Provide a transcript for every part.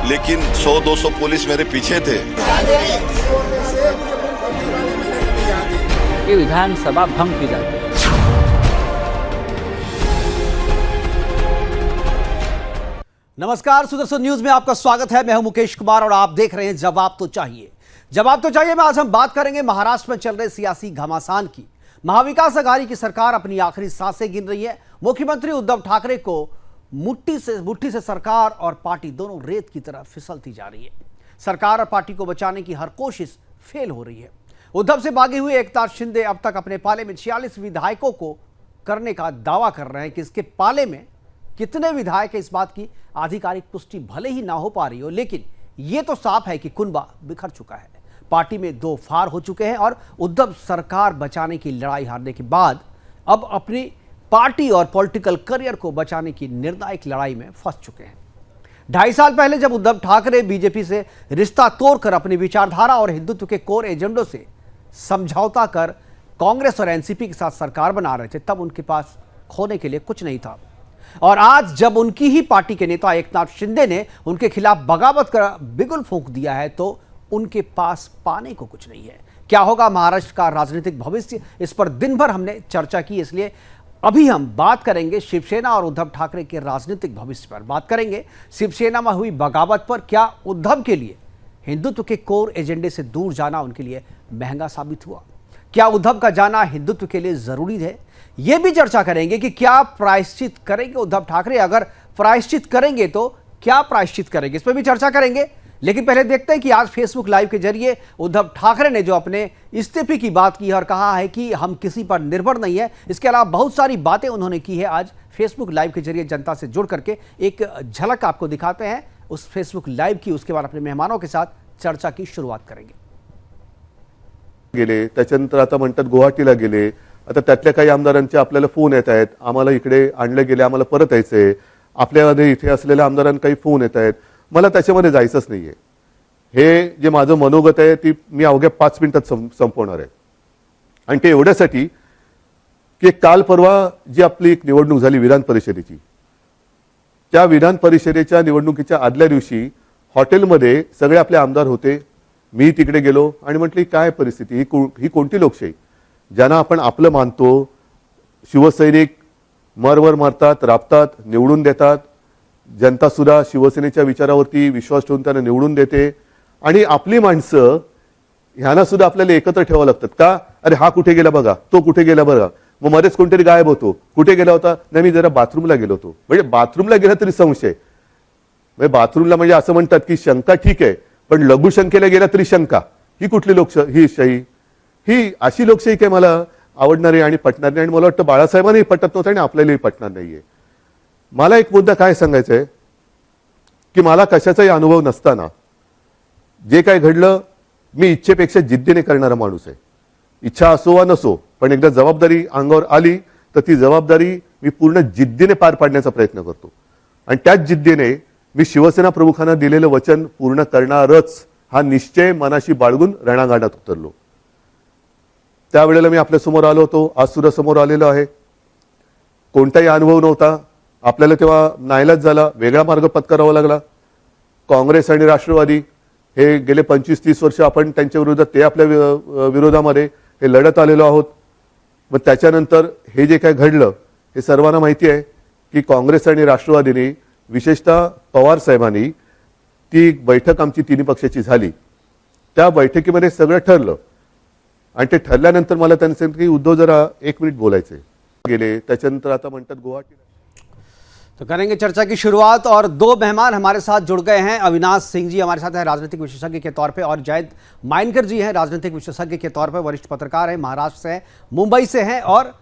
लेकिन 100-200 पुलिस मेरे पीछे थे। ये विधानसभा भंग की जाती है। नमस्कार, सुदर्शन न्यूज में आपका स्वागत है। मैं हूं मुकेश कुमार और आप देख रहे हैं जवाब तो चाहिए। जवाब तो चाहिए में आज हम बात करेंगे महाराष्ट्र में चल रहे सियासी घमासान की। महाविकास अघाड़ी की सरकार अपनी आखिरी सांसें गिन रही है। मुख्यमंत्री उद्धव ठाकरे को मुट्ठी से सरकार और पार्टी दोनों रेत की तरह फिसलती जा रही है। सरकार और पार्टी को बचाने की हर कोशिश फेल हो रही है। उद्धव से भागे हुए एकनाथ शिंदे अब तक अपने पाले में 46 विधायकों को करने का दावा कर रहे हैं कि इसके पाले में कितने विधायक है, इस बात की आधिकारिक पुष्टि भले ही ना हो पा रही हो, लेकिन यह तो साफ है कि कुनबा बिखर चुका है। पार्टी में दो फार हो चुके हैं और उद्धव सरकार बचाने की लड़ाई हारने के बाद अब अपनी पार्टी और पॉलिटिकल करियर को बचाने की निर्णायक लड़ाई में फंस चुके हैं। 2.5 साल पहले जब उद्धव ठाकरे बीजेपी से रिश्ता तोड़कर अपनी विचारधारा और हिंदुत्व के कोर एजेंडों से समझौता कर कांग्रेस और एनसीपी के साथ सरकार बना रहे थे, तब उनके पास खोने के लिए कुछ नहीं था। और आज जब उनकी ही पार्टी के नेता एकनाथ शिंदे ने उनके खिलाफ बगावत कर बिगुल फूंक दिया है, तो उनके पास पाने को कुछ नहीं है। क्या होगा महाराष्ट्र का राजनीतिक भविष्य, इस पर दिन भर हमने चर्चा की, इसलिए अभी हम बात करेंगे शिवसेना और उद्धव ठाकरे के राजनीतिक भविष्य पर। बात करेंगे शिवसेना में हुई बगावत पर। क्या उद्धव के लिए हिंदुत्व के कोर एजेंडे से दूर जाना उनके लिए महंगा साबित हुआ? क्या उद्धव का जाना हिंदुत्व के लिए जरूरी है? यह भी चर्चा करेंगे कि क्या प्रायश्चित करेंगे उद्धव ठाकरे, अगर प्रायश्चित करेंगे तो क्या प्रायश्चित करेंगे, इस पर भी चर्चा करेंगे। लेकिन पहले देखते हैं कि आज फेसबुक लाइव के जरिए उद्धव ठाकरे ने जो अपने इस्तीफे की बात की और कहा है कि हम किसी पर निर्भर नहीं है। इसके अलावा बहुत सारी बातें उन्होंने की है। आज फेसबुक लाइव के जरिए जनता से जुड़ करके एक झलक आपको दिखाते हैं उस फेसबुक लाइव की, उसके बाद अपने मेहमानों के साथ चर्चा की शुरुआत करेंगे। गेले त्याच्यानंतर आता म्हणतात गुवाहाटीला गेले। आता त्यातल्या काही आमदारांचे आपल्याला फोन येत आहेत, आम्हाला इकडे आणले गेले, आम्हाला परत यायचंय। आपल्यामध्ये इथे असलेल्या आमदारांना काही फोन येत आहेत, मला त्याच्यामध्ये जायचंच नाहीये। हे जे माझं मनोगत आहे ती मी अवघ्या 5 मिनिटात संपवणार आहे। आणि ते एवढ्यासाठी की काल परवा जी आपली एक निवडणूक झाली विधान परिषदेची, त्या विधान परिषदेच्या निवडणुकीच्या आदल्या दिवशी हॉटेलमध्ये सगळे आपले आमदार होते। मी तिकडे गेलो आणि म्हटली काय परिस्थिती, ही कोणती लोकशाही, ज्यांना आपण आपलं मानतो, शिवसैनिक मरवर मरतात, राबतात, निवडून देतात, जनता सुद्धा शिवसेनेच्या विचारावरती विश्वास ठेवून त्यांना निवडून देते। आणि आपली माणसं ह्यांना सुद्धा आपल्याला एकत्र ठेवावं लागतात का? अरे हा कुठे गेला बघा, तो कुठे गेला बघा, मग मध्येच कोणतरी गायब होतो, कुठे गेला होता, नाही मी जरा बाथरूमला गेलो होतो। म्हणजे बाथरूमला गेला तरी संशय, म्हणजे बाथरूमला म्हणजे असं म्हणतात की शंका ठीक आहे, पण लघुशंकेला गेला तरी शंका, ही कुठली लोकशाही? ही अशी लोकशाही काय मला आवडणारी आणि पटणार नाही। आणि मला वाटतं बाळासाहेबांनाही पटत नव्हतं आणि आपल्यालाही पटणार नाहीये। मला एक मुद्दा काय सांगायचा आहे की मला कशाचाही अनुभव नसताना जे काय घडलं, मी इच्छेपेक्षा जिद्दीने करणारा माणूस आहे। इच्छा असो वा नसो, पण एकदा जबाबदारी अंगावर आली तर ती जबाबदारी मी पूर्ण जिद्दीने पार पाडण्याचा प्रयत्न करतो। आणि त्याच जिद्दीने मी शिवसेना प्रमुखांना दिलेलं वचन पूर्ण करणारच हा निश्चय मनाशी बाळगून रणांगणात उतरलो। त्यावेळेला मी आपल्या समोर आलो होतो, आज सुद्धा समोर आलेलो आहे। कोणताही अनुभव नव्हता आपल्याला, तेव्हा नाईलाज झाला, वेगळा मार्ग पत्करावा लागला। काँग्रेस आणि राष्ट्रवादी हे गेले 25-30 वर्ष आपण त्यांच्या विरोधात, ते आपल्या विरोधामध्ये हे लढत आलेलो आहोत। मग त्याच्यानंतर हे जे काय घडलं हे सर्वांना माहिती आहे की काँग्रेस आणि राष्ट्रवादीने, विशेषतः पवार साहेबांनी, ती बैठक आमची तिन्ही पक्षाची झाली, त्या बैठकीमध्ये सगळं ठरलं। आणि ते ठरल्यानंतर मला त्यांनी सांगितलं की उद्धव जरा 1 मिनिट बोलायचंय। गेले त्याच्यानंतर आता म्हणतात गुवाहाटी। तो करेंगे चर्चा की शुरुआत और दो मेहमान हमारे साथ जुड़ गए हैं। अविनाश सिंह जी हमारे साथ हैं राजनीतिक विशेषज्ञ के तौर पे, और जयंत माइनकर जी हैं राजनीतिक विशेषज्ञ के तौर पे, वरिष्ठ पत्रकार हैं, महाराष्ट्र से हैं, मुंबई से हैं, और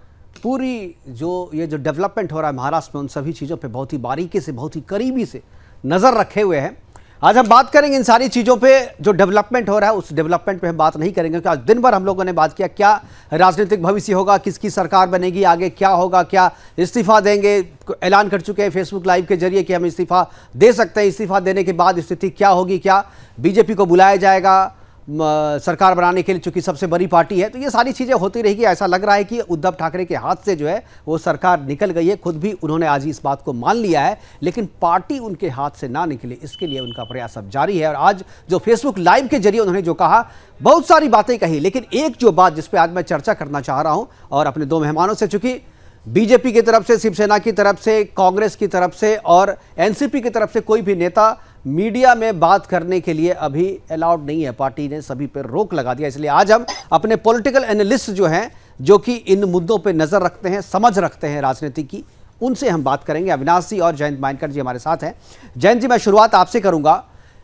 पूरी जो ये जो डेवलपमेंट हो रहा है महाराष्ट्र में उन सभी चीज़ों पे बहुत ही बारीकी से, बहुत ही करीबी से नज़र रखे हुए हैं। आज हम बात करेंगे इन सारी चीज़ों पे, जो डेवलपमेंट हो रहा है उस डेवलपमेंट पे हम बात नहीं करेंगे, क्योंकि आज दिन भर हम लोगों ने बात किया क्या राजनीतिक भविष्य होगा, किसकी सरकार बनेगी, आगे क्या होगा, क्या इस्तीफा देंगे। ऐलान कर चुके हैं फेसबुक लाइव के जरिए कि हम इस्तीफा दे सकते हैं, इस्तीफा देने के बाद स्थिति क्या होगी, क्या बीजेपी को बुलाया जाएगा, सरकार बनाने के लिए, चूंकि सबसे बड़ी पार्टी है, तो ये सारी चीज़ें होती रहेगी। ऐसा लग रहा है कि उद्धव ठाकरे के हाथ से जो है वो सरकार निकल गई है। खुद भी उन्होंने आज इस बात को मान लिया है, लेकिन पार्टी उनके हाथ से ना निकले इसके लिए उनका प्रयास अब जारी है। और आज जो फेसबुक लाइव के जरिए उन्होंने जो कहा, बहुत सारी बातें कही, लेकिन एक जो बात जिस पर आज मैं चर्चा करना चाह रहा हूँ और अपने दो मेहमानों से, चूंकि बीजेपी की तरफ से, शिवसेना की तरफ से, कांग्रेस की तरफ से और एनसीपी की तरफ से कोई भी नेता मीडिया में बात करने के लिए अभी अलाउड नहीं है। पार्टी ने सभी पर रोक लगा दिया। इसलिए आज हम अपने पॉलिटिकल एनालिस्ट जो हैं, जो कि इन मुद्दों पे नज़र रखते हैं, समझ रखते हैं राजनीति की, उनसे हम बात करेंगे। अविनाश जी और जयंत मानकर जी हमारे साथ हैं। जयंत जी, मैं शुरुआत आपसे करूंगा।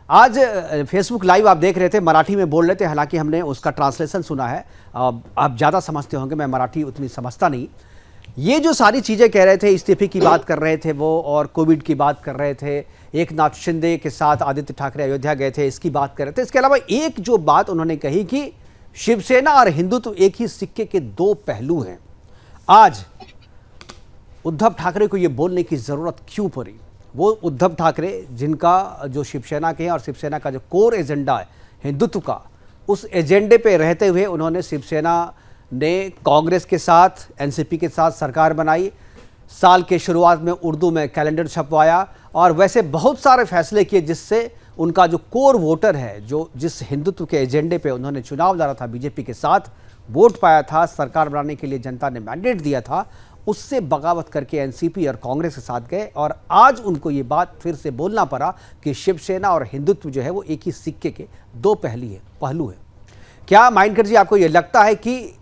आज फेसबुक लाइव आप देख रहे थे, मराठी में बोल रहे थे, हालांकि हमने उसका ट्रांसलेशन सुना है। आप ज़्यादा समझते होंगे, मैं मराठी उतनी समझता नहीं। ये जो सारी चीज़ें कह रहे थे, इस्तीफे की बात कर रहे थे वो, और कोविड की बात कर रहे थे, एकनाथ शिंदे के साथ आदित्य ठाकरे अयोध्या गए थे, इसकी बात कर रहे थे। इसके अलावा एक जो बात उन्होंने कही कि शिवसेना और हिंदुत्व एक ही सिक्के के दो पहलू हैं। आज उद्धव ठाकरे को ये बोलने की ज़रूरत क्यों पड़ी? वो उद्धव ठाकरे जिनका जो शिवसेना के हैं और शिवसेना का जो कोर एजेंडा है हिंदुत्व का, उस एजेंडे पे रहते हुए उन्होंने शिवसेना ने कांग्रेस के साथ, एनसीपी के साथ सरकार बनाई। साल के शुरुआत में उर्दू में कैलेंडर छपवाया और वैसे बहुत सारे फैसले किए जिससे उनका जो कोर वोटर है, जो जिस हिंदुत्व के एजेंडे पे उन्होंने चुनाव लड़ा था, बीजेपी के साथ वोट पाया था, सरकार बनाने के लिए जनता ने मैंडेट दिया था, उससे बगावत करके एनसीपी और कांग्रेस के साथ गए। और आज उनको ये बात फिर से बोलना पड़ा कि शिवसेना और हिंदुत्व जो है वो एक ही सिक्के के दो पहलू है। क्या माइनकर जी, आपको ये लगता है कि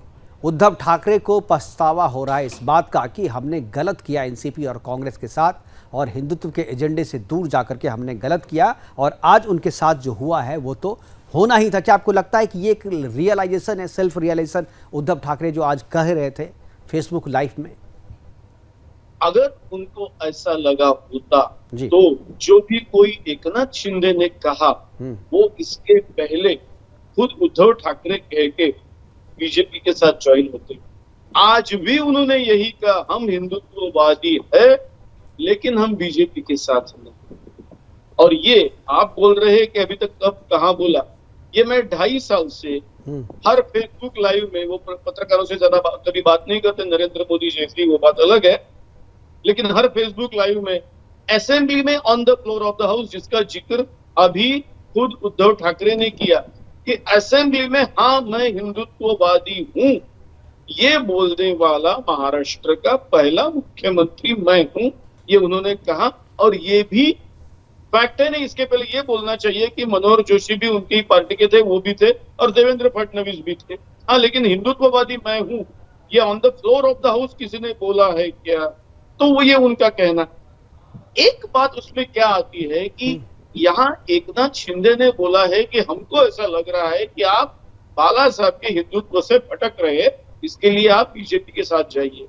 उद्धव ठाकरे को पछतावा हो रहा है इस बात का कि हमने गलत किया एनसीपी और कांग्रेस के साथ, और हिंदुत्व के एजेंडे से दूर जाकर के हमने गलत किया, और आज उनके साथ जो हुआ है वो तो होना ही था? क्या आपको लगता है कि ये एक रियलाइजेशन है, सेल्फ रियलाइजेशन उद्धव ठाकरे जो आज कह रहे थे फेसबुक लाइव में? अगर उनको ऐसा लगा होता तो जो भी कोई एकनाथ शिंदे ने कहा वो इसके पहले खुद उद्धव ठाकरे कह के बीजेपी के साथ ज्वाइन होते। आज भी उन्होंने यही कहा, हम हिंदुत्ववादी है लेकिन हम बीजेपी के साथ नहीं। और ये आप बोल रहे हैं कि अभी तक कब कहां बोला, ये मैं 2.5 साल से हर फेसबुक लाइव में, वो पत्रकारों से ज्यादा कभी बात नहीं करते, नरेंद्र मोदी जैसी, वो बात अलग है, लेकिन हर फेसबुक लाइव में, असेंबली में, on the floor of the house, जिसका जिक्र अभी खुद उद्धव ठाकरे ने किया कि असेंबली में हाँ मैं हिंदुत्ववादी हूं, ये बोलने वाला महाराष्ट्र का पहला मुख्यमंत्री मैं हूं, ये उन्होंने कहा। और ये भी फैक्ट है, नहीं इसके पहले ये बोलना चाहिए कि मनोहर जोशी भी उनकी पार्टी के थे, वो भी थे, और देवेंद्र फडणवीस भी थे। हाँ, लेकिन हिंदुत्ववादी मैं हूं, ये on the floor of the house किसी ने बोला है क्या? तो वो ये उनका कहना। एक बात उसमें क्या आती है कि यहाँ एकनाथ शिंदे ने बोला है कि हमको ऐसा लग रहा है कि आप बाला साहब के हिंदुत्व से भटक रहे हैं, इसके लिए आप बीजेपी के साथ जाइए।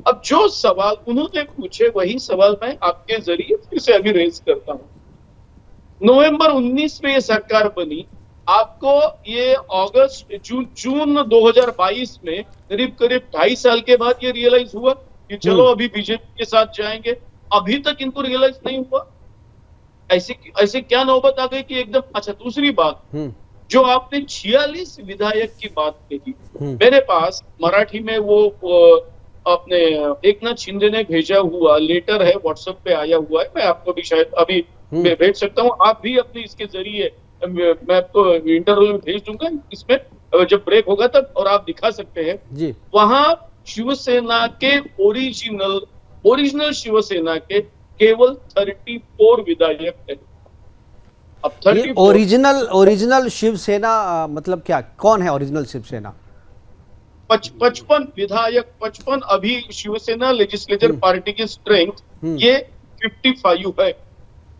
अब जो सवाल उन्होंने पूछे वही सवाल मैं आपके जरिए फिर से अभी रेज करता हूं। नवंबर 19 में ये सरकार बनी, आपको ये जून 2022 में करीब 2.5 साल के बाद ये रियलाइज हुआ कि चलो अभी बीजेपी के साथ जाएंगे। अभी तक इनको रियलाइज नहीं हुआ। ऐसे क्या नौबत आ गई कि एकदम। अच्छा, दूसरी बात, जो आपने 46 विधायक की बात कही, मेरे पास मराठी में वो अपने एकनाथ शिंदे ने भेजा हुआ लेटर है, व्हाट्सएप पे आया हुआ है, मैं आपको भी शायद अभी भेज सकता हूँ। आप भी अपने इसके जरिए, मैं आपको इंटरव्यू में भेज दूंगा इसमें जब ब्रेक होगा तब, और आप दिखा सकते हैं जी। वहां शिवसेना के ओरिजिनल शिवसेना के केवल 34 विधायक है। अब 34 ओरिजिनल शिवसेना मतलब क्या, कौन है ओरिजिनल शिवसेना? 55 विधायक, 55 अभी शिवसेना लेजिस्लेचर पार्टी की स्ट्रेंथ ये 55 है।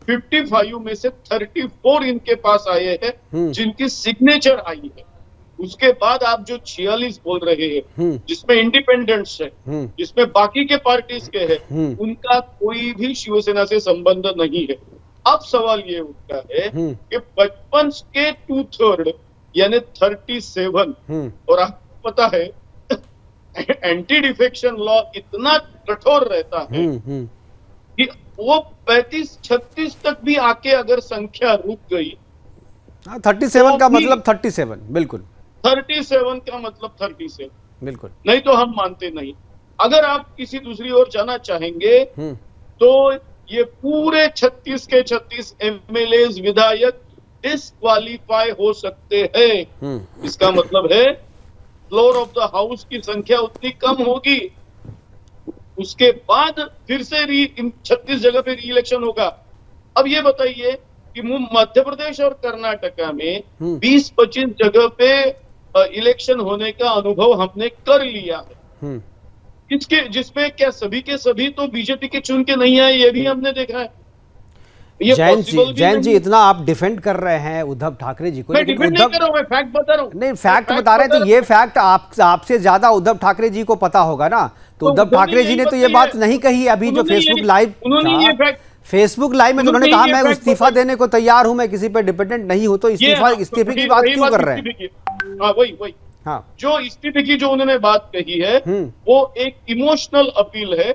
55 में से 34 इनके पास आए हैं जिनकी सिग्नेचर आई है। उसके बाद आप जो 46 बोल रहे हैं, जिसमें इंडिपेंडेंट्स है, जिसमें बाकी के पार्टीज के हैं, उनका कोई भी शिवसेना से संबंध नहीं है। अब सवाल ये उठता है कि 55 के 2/3 यानी 37, और आपको पता है एंटी डिफेक्शन लॉ इतना कठोर रहता है कि वो 35-36 तक भी आके अगर संख्या रुक गई 37 का तो भी- मतलब 37, बिल्कुल 37 का मतलब 37, बिल्कुल। नहीं तो हम मानते नहीं। अगर आप किसी दूसरी ओर जाना चाहेंगे हम्म तो ये पूरे 36 के 36 एमएलए विधायक डिस्क्वालीफाई हो सकते हैं। इसका मतलब है फ्लोर ऑफ द हाउस की संख्या उतनी कम होगी, उसके बाद फिर से 36 जगह पे री इलेक्शन होगा। अब ये बताइए कि मध्य प्रदेश और कर्नाटका में 20-25 जगह पे इलेक्शन होने का अनुभव हमने कर लिया है। जिसपे क्या सभी के सभी तो बीजेपी के चुन के नहीं आए, ये भी हमने देखा है। ये जैन जी, possible भी जैन जी, नहीं। इतना आप डिफेंड कर रहे हैं उद्धव ठाकरे जी को, मैं लेकिन डिफेंड नहीं उद्धव कर रहा हूं, मैं फैक्ट बता रहा हूं। नहीं, फैक्ट बता रहे हैं तो ये फैक्ट आपसे ज्यादा उद्धव ठाकरे जी को पता होगा ना। तो उद्धव ठाकरे जी ने तो ये बात नहीं कही अभी, जो फेसबुक लाइव में तो उन्होंने कहा मैं इस्तीफा देने को तैयार हूं, मैं किसी पे डिपेंडेंट नहीं हूं। तो इस्तीफे की बात क्यों कर रहे हैं? हाँ वही हाँ, जो इस्तीफे की जो उन्होंने बात कही है वो एक इमोशनल अपील है।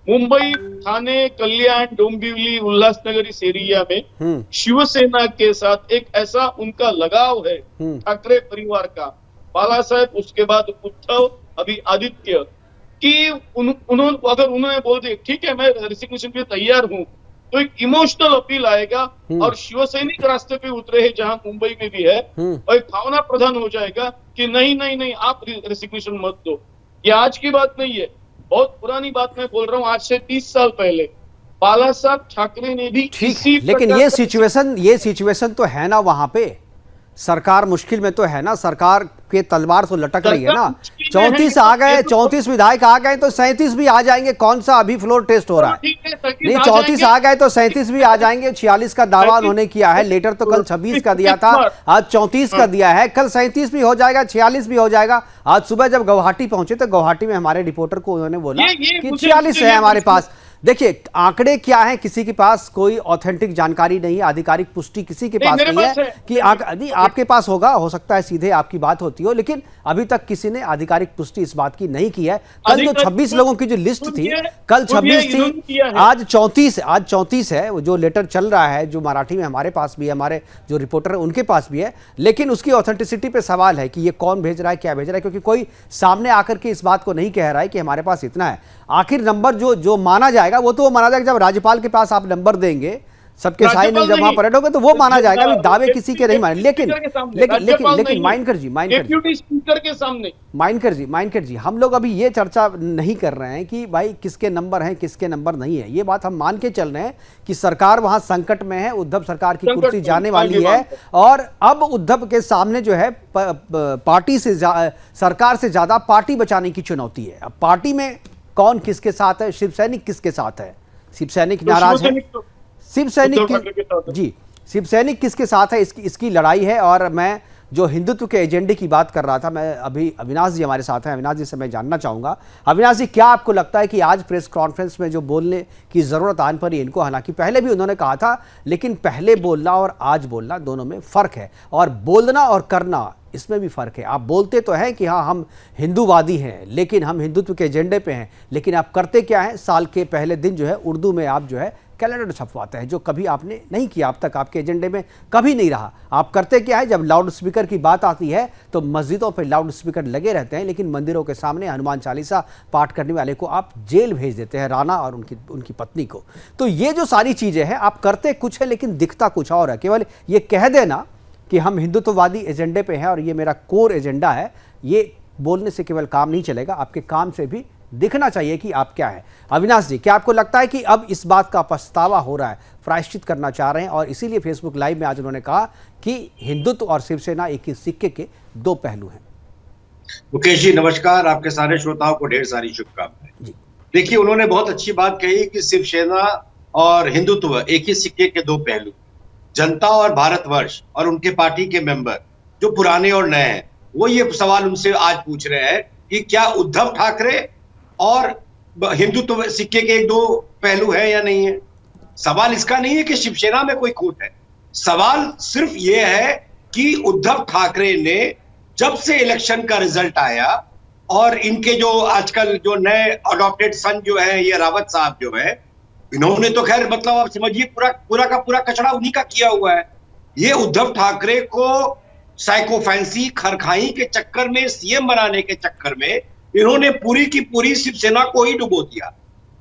मुंबई, ठाणे, कल्याण, डोंबिवली, उल्लासनगर इस एरिया में शिवसेना के साथ एक ऐसा उनका लगाव है ठाकरे परिवार का, बाला साहेब, उसके बाद उद्धव, अभी आदित्य, कि उन्होंने बोल दिया ठीक है मैं रेसिग्नेशन के लिए तैयार हूं, तो एक इमोशनल अपील आएगा और शिवसैनिक रास्ते पे उतरे हैं जहां मुंबई में भी है, और एक भावना प्रधान हो जाएगा कि नहीं आप रेसिग्नेशन मत दो। ये आज की बात नहीं है, बहुत पुरानी बात मैं बोल रहा हूं, आज से 30 साल पहले बाला साहब ठाकरे ने भी ठीक है, लेकिन ये सिचुएशन तो है ना, वहां पे सरकार मुश्किल में तो है ना, सरकार के तलवार तो लटक रही है ना। 34 आ गए, 34 विधायक आ गए तो 37 भी आ जाएंगे। कौन सा अभी फ्लोर टेस्ट हो रहा है? नहीं, 34 आ गए तो 37 भी आ जाएंगे। 46 का दावा उन्होंने किया है, लेटर तो कल 26 का दिया था, आज 34 का दिया है, कल 37 भी हो जाएगा, 46 भी हो जाएगा। आज सुबह जब गुवाहाटी पहुंचे तो गुवाहाटी में हमारे रिपोर्टर को उन्होंने बोला कि 46 है हमारे पास। देखिए आंकड़े क्या है, किसी के पास कोई ऑथेंटिक जानकारी नहीं है, आधिकारिक पुष्टि किसी के पास नहीं है कि आपके पास होगा, हो सकता है सीधे आपकी बात होती हो, लेकिन अभी तक किसी ने आधिकारिक पुष्टि इस बात की नहीं की है। कल जो 26 लोगों की जो लिस्ट थी, कल 26 थी, आज 34 है। वो जो लेटर चल रहा है, जो मराठी में हमारे पास भी है, हमारे जो रिपोर्टर है उनके पास भी है, लेकिन उसकी ऑथेंटिसिटी पे सवाल है कि ये कौन भेज रहा है, क्या भेज रहा है, क्योंकि कोई सामने आकर के इस बात को नहीं कह रहा है कि हमारे पास इतना है। आखिर नंबर जो माना जाएगा वो तो वो माना जाएगा जब राज्यपाल के पास आप नंबर देंगे, सबके साइन जब वहां परेड होगा तो वो माना जाएगा। अभी दावे किसी के नहीं माने। लेकिन माइनकर जी, माइनकर जी, हम लोग अभी ये चर्चा नहीं कर रहे हैं कि भाई किसके नंबर हैं किसके नंबर नहीं है। ये बात हम मान के चल रहे हैं कि सरकार वहां संकट में है, उद्धव सरकार की कुर्सी जाने वाली है, और अब उद्धव के सामने जो है पार्टी से सरकार से ज्यादा पार्टी बचाने की चुनौती है। अब पार्टी में कौन किसके साथ है, शिव सैनिक किसके साथ है? शिव सैनिक नाराज है, शिव सैनिक किसके साथ है, इसकी लड़ाई है। और मैं जो हिंदुत्व के एजेंडे की बात कर रहा था, मैं अभी अविनाश जी हमारे साथ हैं, अविनाश जी से मैं जानना चाहूंगा। अविनाश जी, क्या आपको लगता है कि आज प्रेस कॉन्फ्रेंस में जो बोलने की जरूरत आन पर इनको, हालांकि पहले भी उन्होंने कहा था, लेकिन पहले बोलना और आज बोलना दोनों में फर्क है, और बोलना और करना इसमें भी फर्क है। आप बोलते तो हैं कि हाँ हम हिंदूवादी हैं, लेकिन हम हिंदुत्व के एजेंडे पे हैं, लेकिन आप करते क्या हैं? साल के पहले दिन जो है उर्दू में आप जो है कैलेंडर छपवाते हैं, जो कभी आपने नहीं किया अब तक, आपके एजेंडे में कभी नहीं रहा। आप करते क्या है? जब लाउड स्पीकर की बात आती है तो मस्जिदों पे लाउड स्पीकर लगे रहते हैं, लेकिन मंदिरों के सामने हनुमान चालीसा पाठ करने वाले को आप जेल भेज देते हैं, राणा और उनकी पत्नी को। तो ये जो सारी चीज़ें हैं, आप करते कुछ है लेकिन दिखता कुछ और है। केवल ये कह देना कि हम हिंदुत्ववादी एजेंडे पे हैं और ये मेरा कोर एजेंडा है, ये बोलने से केवल काम नहीं चलेगा, आपके काम से भी दिखना चाहिए कि आप क्या है। अविनाश जी, क्या आपको लगता है कि अब इस बात का पछतावा हो रहा है, प्रायश्चित करना चाह रहे हैं, और इसीलिए फेसबुक लाइव में आज उन्होंने कहा कि हिंदुत्व और शिवसेना एक ही सिक्के के दो पहलू हैं? मुकेश जी नमस्कार, आपके सारे श्रोताओं को ढेर सारी शुभकामनाएं। देखिए, उन्होंने बहुत अच्छी बात कही कि शिवसेना और हिंदुत्व एक ही सिक्के के दो पहलू। जनता और भारतवर्ष और उनके पार्टी के मेंबर जो पुराने और नए हैं, वो ये सवाल उनसे आज पूछ रहे हैं कि क्या उद्धव ठाकरे और हिंदुत्व सिक्के के एक दो पहलू है या नहीं है। सवाल इसका नहीं है कि शिवसेना में कोई खोट है, सवाल सिर्फ ये है कि उद्धव ठाकरे ने जब से इलेक्शन का रिजल्ट आया, और इनके जो आजकल जो नए अडॉप्टेड सन जो है, ये रावत साहब जो है, इन्होंने तो खैर मतलब आप समझिए पूरा का पूरा कचरा उन्हीं का किया हुआ है। ये उद्धव ठाकरे को साइको फैंसी खरखाई के चक्कर में, सीएम बनाने के चक्कर में इन्होंने पूरी की पूरी शिवसेना को ही डुबो दिया।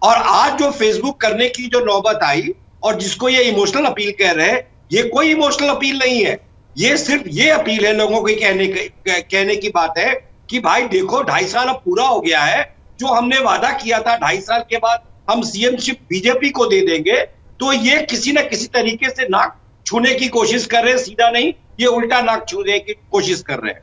और आज जो फेसबुक करने की जो नौबत आई और जिसको ये इमोशनल अपील कह रहे हैं, ये कोई इमोशनल अपील नहीं है। ये सिर्फ ये अपील है लोगों को कहने की बात है कि भाई देखो 2.5 साल अब पूरा हो गया है, जो हमने वादा किया था 2.5 साल के बाद हम सीएमशिप बीजेपी को दे देंगे, तो ये किसी न किसी तरीके से नाक छूने की कोशिश कर रहे हैं, सीधा नहीं ये उल्टा नाक छूने की कोशिश कर रहे हैं।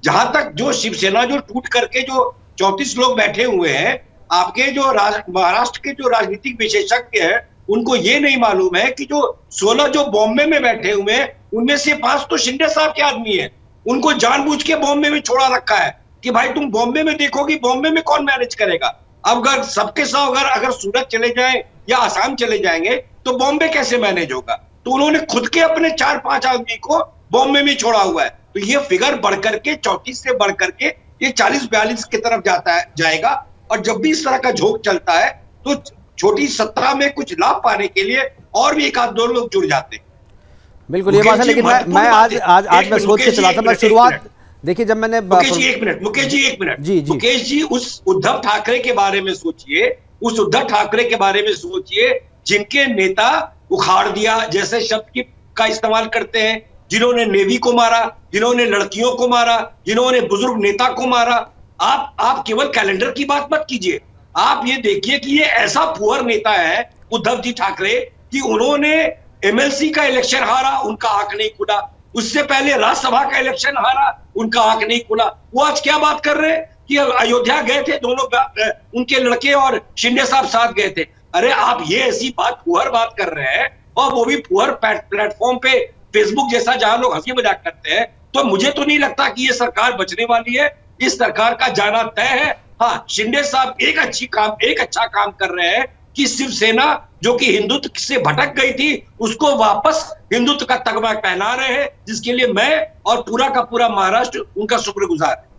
जहां तक जो शिवसेना जो टूट करके जो 34 लोग बैठे हुए हैं, आपके जो महाराष्ट्र के जो राजनीतिक विशेषज्ञ हैं उनको ये नहीं मालूम है कि जो 16 जो बॉम्बे में बैठे हुए हैं उनमें से 5 तो शिंदे साहब के आदमी है। उनको जानबूझ के बॉम्बे में छोड़ा रखा है कि भाई तुम बॉम्बे में देखोगी, बॉम्बे में कौन मैनेज करेगा। अब अगर सबके साथ अगर सूरत चले जाए या आसाम चले जाएंगे तो बॉम्बे कैसे मैनेज होगा। तो उन्होंने खुद के अपने 4-5 आदमी को बॉम्बे में छोड़ा हुआ है। तो ये फिगर बढ़ करके 34 से बढ़ करके ये 40-42 की तरफ जाएगा। और जब भी इस तरह का झोंक चलता है तो छोटी सत्ता में कुछ लाभ पाने के लिए और भी 1-2 लोग जुड़ जाते हैं। बिल्कुल ये बात है, लेकिन मैं आज मैं सोच के चला था, मैं शुरुआत देखिए जब मैंने मुकेश जी एक मिनट जी मुकेश जी उस उद्धव ठाकरे के बारे में सोचिए, उस उद्धव ठाकरे के बारे में सोचिए जिनके नेता उखाड़ दिया जैसे शब्द का इस्तेमाल करते हैं, जिन्होंने नेवी को मारा, जिन्होंने लड़कियों को मारा, जिन्होंने बुजुर्ग नेता को मारा। आप केवल कैलेंडर की बात मत कीजिए, आप ये देखिए कि ये ऐसा पुअर नेता है उद्धव जी ठाकरे कि उन्होंने एमएलसी का इलेक्शन हारा, उनका आंख नहीं खुला। उससे पहले राज्यसभा का इलेक्शन हारा, उनका आंख नहीं खुला। वो आज क्या बात कर रहे हैं कि अयोध्या गए थे दोनों, उनके लड़के और शिंदे साहब साथ गए थे। अरे आप ये ऐसी फुहर बात कर रहे हैं और वो भी फुहर प्लेटफॉर्म पे, फेसबुक जैसा जहां लोग हंसी मजाक करते हैं। तो मुझे तो नहीं लगता कि ये सरकार बचने वाली है, इस सरकार का जाना तय है। हाँ, शिंदे साहब एक अच्छा काम कर रहे हैं कि शिवसेना जो कि हिंदुत्व से भटक गई थी उसको वापस हिंदुत्व का तगमा पहना रहे हैं, जिसके लिए मैं और पूरा का पूरा महाराष्ट्र उनका शुक्रगुजार है।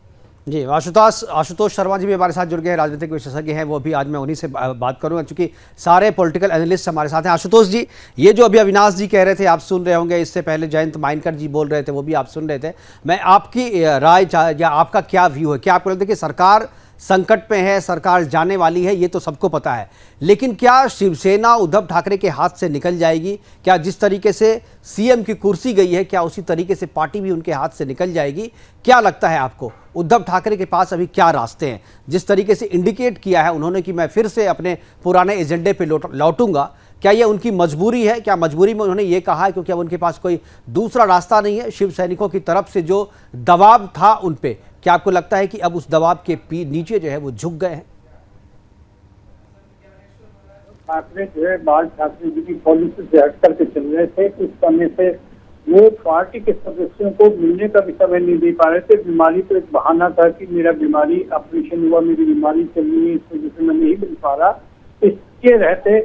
जी, आशुतोष शर्मा जी भी हमारे साथ जुड़ गए हैं, राजनीतिक विशेषज्ञ हैं वो भी। आज मैं उन्हीं से बात करूंगा क्योंकि सारे पॉलिटिकल एनालिस्ट हमारे साथ हैं। आशुतोष जी, ये जो अभी अविनाश जी कह रहे थे आप सुन रहे होंगे, इससे पहले जयंत माइनकर जी बोल रहे थे वो भी आप सुन रहे थे। मैं आपकी राय या आपका क्या व्यू है, क्या आपको लगता है कि सरकार संकट में है, सरकार जाने वाली है, ये तो सबको पता है, लेकिन क्या शिवसेना उद्धव ठाकरे के हाथ से निकल जाएगी? क्या जिस तरीके से सीएम की कुर्सी गई है क्या उसी तरीके से पार्टी भी उनके हाथ से निकल जाएगी? क्या लगता है आपको उद्धव ठाकरे के पास अभी क्या रास्ते हैं? जिस तरीके से इंडिकेट किया है उन्होंने कि मैं फिर से अपने पुराने एजेंडे पे लौटूंगा, क्या ये उनकी मजबूरी है? क्या मजबूरी में उन्होंने ये कहा है क्योंकि अब उनके पास कोई दूसरा रास्ता नहीं है? शिव सैनिकों की तरफ से जो दबाव था उन पे, क्या आपको लगता है कि अब उस दबाव के नीचे जो है वो झुक गए हैं? ठाकरे जो है बाल ठाकरे जी की पॉलिसी से हट करके चल रहे थे। कुछ समय से वो पार्टी के सदस्यों को मिलने का भी समय नहीं दे पा रहे थे। बीमारी तो एक बहाना था कि मेरा बीमारी ऑपरेशन हुआ, मेरी बीमारी चल रही है, इस वजह से मैं नहीं मिल पा रहा। इसके रहते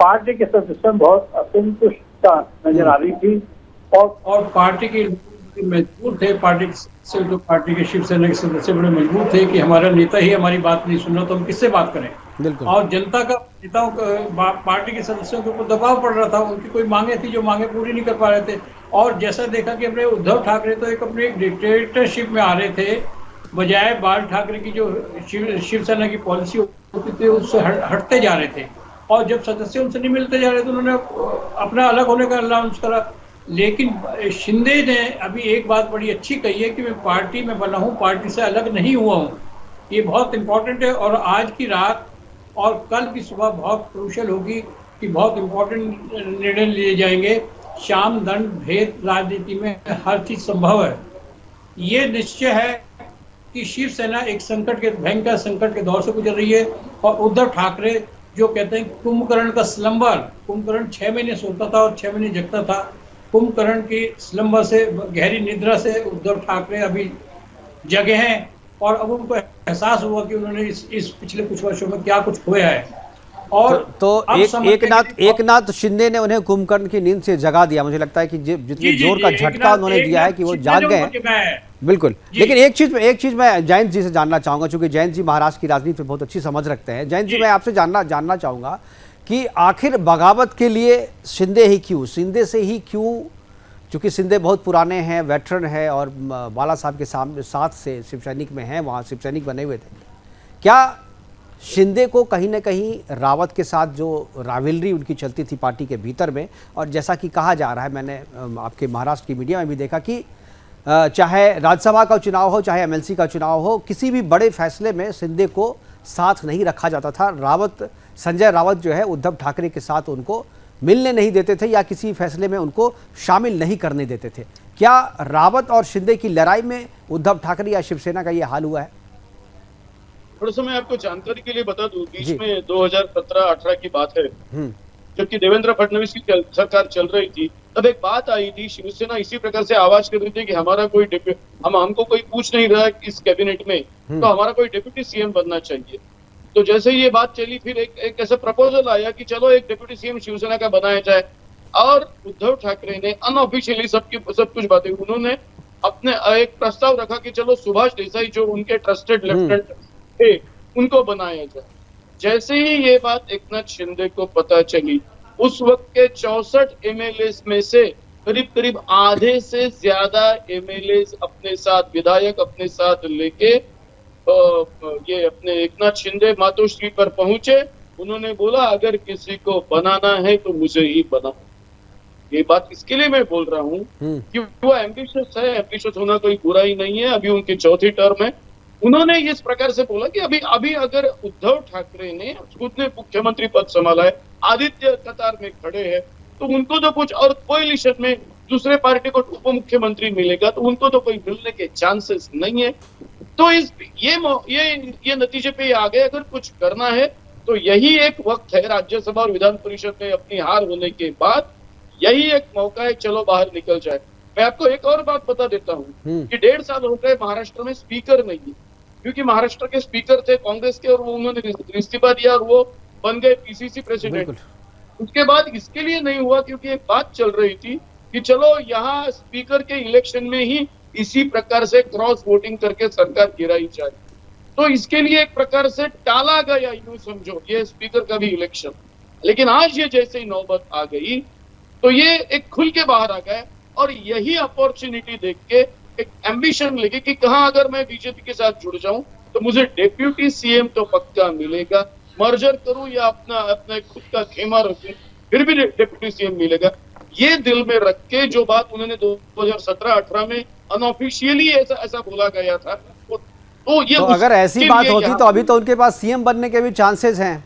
पार्टी के सदस्य बहुत असंतुष्टता नजर आ रही थी और पार्टी के मजबूर थे, पार्टी के शिवसेना के सदस्य बड़े मजबूर थे कि हमारा नेता ही हमारी बात नहीं सुन रहा तो हम किससे बात करें। और जनता का नेताओं का पार्टी के सदस्यों के ऊपर दबाव पड़ रहा था, उनकी कोई मांगे थी जो मांगे पूरी नहीं कर पा रहे थे। और जैसा देखा कि अपने उद्धव ठाकरे तो अपने एक डिक्टेटरशिप में आ रहे थे, बजाय बाल ठाकरे की जो शिवसेना की पॉलिसी होती थी उससे हटते जा रहे थे। और जब सदस्य उनसे नहीं मिलते जा रहे तो उन्होंने अपना अलग होने का अनाउंस करा। लेकिन शिंदे ने अभी एक बात बड़ी अच्छी कही है कि मैं पार्टी में बना हूँ, पार्टी से अलग नहीं हुआ हूँ। ये बहुत इंपॉर्टेंट है और आज की रात और कल की सुबह बहुत क्रूशल होगी कि बहुत इंपॉर्टेंट निर्णय लिए जाएंगे। शाम दंड भेद राजनीति में हर चीज संभव है। ये निश्चय है कि शिवसेना एक संकट के भयंकर संकट के दौर से गुजर रही है और उद्धव ठाकरे जो कहते हैं कुंभकर्ण का स्लम्बर, कुंभकर्ण 6 महीने सोता था और 6 महीने जगता था। कुंभकर्ण की स्लम्बर से, गहरी निद्रा से उद्धव ठाकरे अभी जगे हैं और अब उनको एहसास हुआ कि उन्होंने इस पिछले कुछ वर्षों में क्या कुछ खोया है। और एक नाथ शिंदे ने उन्हें कुंभकर्ण की नींद से जगा दिया। मुझे लगता है कि जितने जोर का झटका उन्होंने दिया है कि वो जाग गए हैं। बिल्कुल, लेकिन एक चीज मैं जयंत जी से जानना चाहूंगा, क्योंकि जयंत जी महाराष्ट्र की राजनीति में बहुत अच्छी समझ रखते हैं। जयंत जी, मैं आपसे जानना चाहूंगा कि आखिर बगावत के लिए शिंदे से ही क्यों चूँकि शिंदे बहुत पुराने हैं, वेटरन है और बाला साहब के साथ से शिव सैनिक में हैं, वहाँ शिव सैनिक बने हुए थे। क्या शिंदे को कहीं ना कहीं रावत के साथ जो राइवलरी उनकी चलती थी पार्टी के भीतर में, और जैसा कि कहा जा रहा है, मैंने आपके महाराष्ट्र की मीडिया में भी देखा कि चाहे राज्यसभा का चुनाव हो, चाहे एमएलसी का चुनाव हो, किसी भी बड़े फैसले में शिंदे को साथ नहीं रखा जाता था। संजय रावत जो है उद्धव ठाकरे के साथ उनको मिलने नहीं देते थे या किसी फैसले में उनको शामिल नहीं करने देते थे। क्या रावत और शिंदे की लड़ाई में उद्धव ठाकरे या शिवसेना का ये हाल हुआ है? थोड़ा सा मैं आपको जानकारी के लिए बता दूं, बीच में 2017-18 की बात है, जबकि देवेंद्र फडणवीस की सरकार चल रही थी, तब एक बात आई थी, शिवसेना इसी प्रकार से आवाज कर रही थी कि हमारा कोई हमको कोई पूछ नहीं रहा इस कैबिनेट में, तो हमारा कोई डिप्यूटी सीएम बनना चाहिए। तो जैसे ही ये बात चली, फिर एक ऐसा प्रपोजल आया कि चलो एक डिप्यूटी सीएम शिवसेना का बनाया जाए, और उद्धव ठाकरे ने अनऑफिशियली सब कुछ बातें, उन्होंने अपने एक प्रस्ताव रखा कि चलो सुभाष देसाई जो उनके ट्रस्टेड लेफ्टिनेंट थे उनको बनाया जाए। जैसे ही ये बात एकनाथ शिंदे को पता चली, उस वक्त के 64 एमएलए में से करीब आधे से ज्यादा एमएलए अपने साथ, विधायक अपने साथ लेके ये अपने एकनाथ शिंदे मातोश्री पर पहुंचे। उन्होंने बोला अगर किसी को बनाना है तो मुझे ही बनाओ। ये बात इसके लिए मैं बोल रहा हूँ कि वो एम्बिशियस है, एम्बिशियस होना कोई बुरा ही नहीं है। अभी उनकी चौथी टर्म है। उन्होंने इस प्रकार से बोला कि अभी अगर उद्धव ठाकरे ने खुद ने मुख्यमंत्री पद संभाला है, आदित्य कतार में खड़े हैं, तो उनको तो कुछ, और कोएलिशन में दूसरे पार्टी को उप मुख्यमंत्री मिलेगा तो उनको तो कोई मिलने के चांसेस नहीं है। तो ये नतीजे पे आ गए, अगर कुछ करना है तो यही एक वक्त है, राज्यसभा और विधान परिषद में अपनी हार होने के बाद यही एक मौका है, चलो बाहर निकल जाए। मैं आपको एक और बात बता देता हूँ कि 1.5 साल हो गए महाराष्ट्र में स्पीकर नहीं है, क्योंकि महाराष्ट्र के स्पीकर थे कांग्रेस के, और वो उन्होंने इस्तीफा दिया और वो बन गए पीसीसी प्रेसिडेंट। उसके बाद इसके लिए नहीं हुआ क्योंकि एक बात चल रही थी कि चलो यहाँ स्पीकर के इलेक्शन में ही इसी प्रकार से क्रॉस वोटिंग करके सरकार गिराई जाए, तो इसके लिए एक प्रकार से टाला गया, यूं समझो, ये स्पीकर का भी इलेक्शन। लेकिन आज ये जैसे ही नौबत आ गई तो ये एक खुल के बाहर आ गया, और यही अपॉर्चुनिटी देख के एक एम्बिशन लेके कि कहाँ अगर मैं बीजेपी के साथ जुड़ जाऊं तो मुझे डेप्यूटी सीएम तो पक्का मिलेगा, मर्जर करूं या अपना खुद का खेमा रखूं फिर भी डेप्यूटी सीएम मिलेगा। ये दिल में रख के जो बात उन्होंने 2017-18 में अनऑफिशियली ऐसा बोला गया था, तो ये, तो अगर ऐसी बात होती तो अभी तो उनके पास सीएम बनने के भी चांसेस हैं।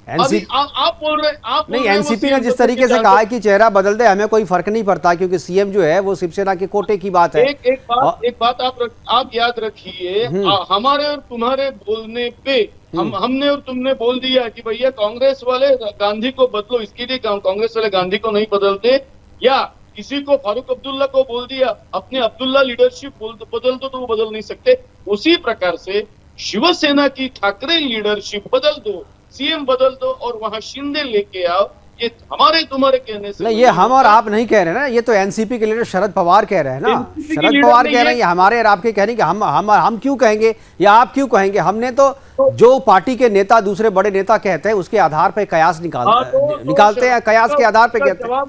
आप बोल रहे नहीं, एनसीपी ने जिस तरीके से कहा है कि चेहरा बदल दे, हमें कोई फर्क नहीं पड़ता क्योंकि सीएम जो है वो शिवसेना के कोटे की बात है। एक बात आप याद रखिए, हमारे और तुम्हारे बोलने पे हमने और तुमने बोल दिया कि भैया कांग्रेस वाले गांधी को बदलो, इसके लिए कांग्रेस वाले गांधी को नहीं बदलते, या किसी को फारूक अब्दुल्ला को बोल दिया अपने अब्दुल्ला लीडरशिप बदल दो, तो वो बदल नहीं सकते। उसी प्रकार से शिवसेना की ठाकरे लीडरशिप बदल दो, सीएम बदल दो और वहां शिंदे लेके आओ, ये हमारे तुम्हारे कहने से नहीं, ये हम और आप नहीं कह रहे ना, ये तो एनसीपी के लीडर शरद पवार कह रहे हैं ना। शरद पवार कह रहे हैं, हमारे और आपके कहने कि हम क्यों कहेंगे या आप क्यों कहेंगे? हमने तो जो पार्टी के नेता दूसरे बड़े नेता कहते हैं उसके आधार पर कयास निकालते हैं, कयास के आधार पर कहते हैं।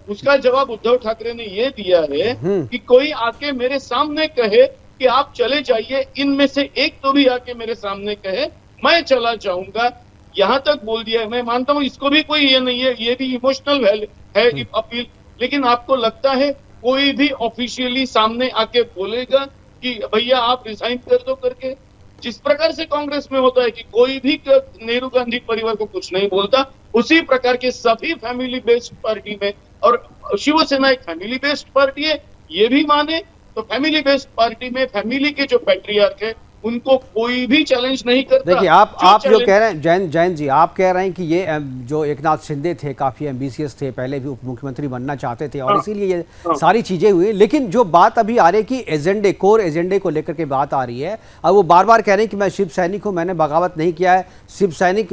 उसका जवाब उद्धव ठाकरे ने ये दिया है कि कोई आके मेरे सामने कहे कि आप चले जाइए, इनमें से एक तो भी आके मेरे सामने कहे मैं चला जाऊंगा, यहां तक बोल दिया है। मैं मानता हूं इसको भी कोई ये नहीं है, ये भी इमोशनल है अपील, लेकिन आपको लगता है कोई भी ऑफिशियली सामने आके बोलेगा कि भैया आप रिजाइन कर दो करके? जिस प्रकार से कांग्रेस में होता है कि कोई भी नेहरू गांधी परिवार को कुछ नहीं बोलता, उसी प्रकार के सभी फैमिली बेस्ड पार्टी में, और शिवसेना एक फैमिली बेस्ड पार्टी है, ये भी माने तो फैमिली बेस्ड पार्टी में फैमिली के जो पैट्रियार्क है उनको कोई भी चैलेंज नहीं करता। देखिए आप जो कह रहे हैं जैन जी, आप कह रहे हैं कि ये जो एकनाथ शिंदे थे काफी एम्बिशियस थे, पहले भी उप मुख्यमंत्री बनना चाहते थे और इसीलिए ये सारी चीजें हुई। लेकिन जो बात अभी आ रही है कि कोर एजेंडे को लेकर के बात आ रही है, अब वो बार बार कह रहे हैं कि मैं शिव सैनिक हूँ, मैंने बगावत नहीं किया है,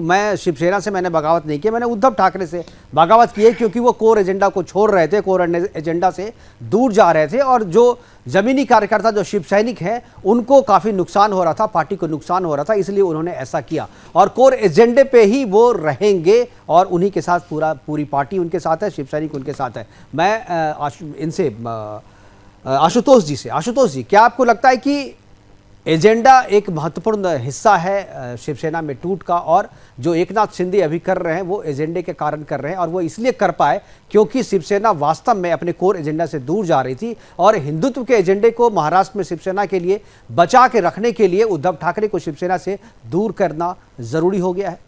मैं शिवसेना से मैंने बगावत नहीं किया, मैंने उद्धव ठाकरे से बगावत की है क्योंकि वो कोर एजेंडा को छोड़ रहे थे, कोर एजेंडा से दूर जा रहे थे और जो जमीनी कार्यकर्ता जो शिव सैनिक हैं उनको काफ़ी नुकसान हो रहा था, पार्टी को नुकसान हो रहा था, इसलिए उन्होंने ऐसा किया और कोर एजेंडे पे ही वो रहेंगे और उन्हीं के साथ पूरी पार्टी उनके साथ है, शिव सैनिक उनके साथ है। मैं इनसे आशुतोष जी, क्या आपको लगता है कि एजेंडा एक महत्वपूर्ण हिस्सा है शिवसेना में टूट का और जो एकनाथ शिंदे अभी कर रहे हैं वो एजेंडे के कारण कर रहे हैं और वो इसलिए कर पाए क्योंकि शिवसेना वास्तव में अपने कोर एजेंडा से दूर जा रही थी और हिंदुत्व के एजेंडे को महाराष्ट्र में शिवसेना के लिए बचा के रखने के लिए उद्धव ठाकरे को शिवसेना से दूर करना जरूरी हो गया है?